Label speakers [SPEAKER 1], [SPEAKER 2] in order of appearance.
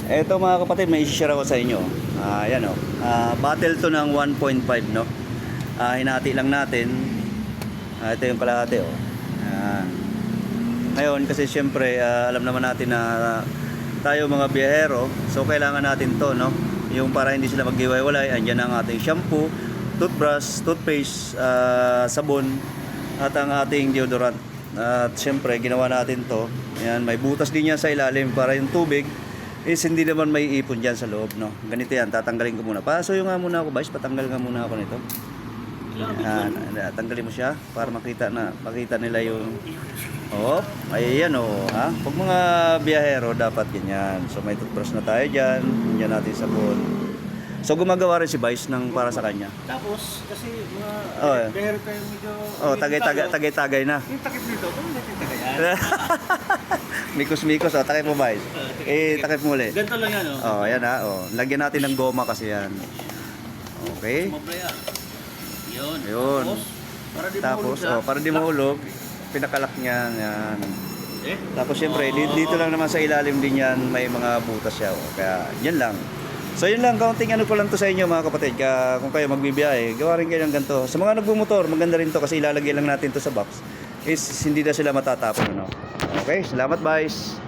[SPEAKER 1] Eto mga kapatid, may i-share ako sa inyo. Ayan o. Battle to ng 1.5, no? Hinati lang natin. Ito yung kalahati o. Ngayon, kasi syempre, alam naman natin na tayo mga biyahero, so kailangan natin to, no? Yung para hindi sila maghiwa-walay, andyan ang ating shampoo, toothbrush, toothpaste, sabon, at ang ating deodorant. At syempre, ginawa natin to. Ayan, may butas din yan sa ilalim para yung tubig is hindi naman may ipon dyan sa loob, no? Ganito yan, tatanggalin ko muna. Pasuyo nga muna ako, guys, patanggal nga muna ako nito. Ayan, tanggalin mo siya para makita nila yung ayan ha. Pag mga biyahero dapat ganyan. So may toothbrush na tayo dyan, yan natin sabon. So gumagawa rin si Vice ng para sa kanya.
[SPEAKER 2] Tapos kasi mga biyahero tayo medyo
[SPEAKER 1] tagay-tagay na.
[SPEAKER 2] yung takip nito, kung natin tagayan.
[SPEAKER 1] Mikos-mikos, takip mo Vice. Takip mo ulit.
[SPEAKER 2] Ganito lang yan,
[SPEAKER 1] Ayan ha, lagyan natin ng goma kasi yan. Okay.
[SPEAKER 2] Sumobra yan.
[SPEAKER 1] Yun. Tapos, para di mahulog, pinakalak niya yan. Tapos syempre, dito lang naman sa ilalim din yan, may mga butas siya. Kaya, yan lang. So yun lang, kaunting ano ko lang to sa inyo mga kapatid. Kung kayo magbibiyahe, gawa rin kayo ng ganito. Sa mga nagbumotor, maganda rin to kasi ilalagay lang natin to sa box. Is hindi na sila matatapon. Okay, salamat guys.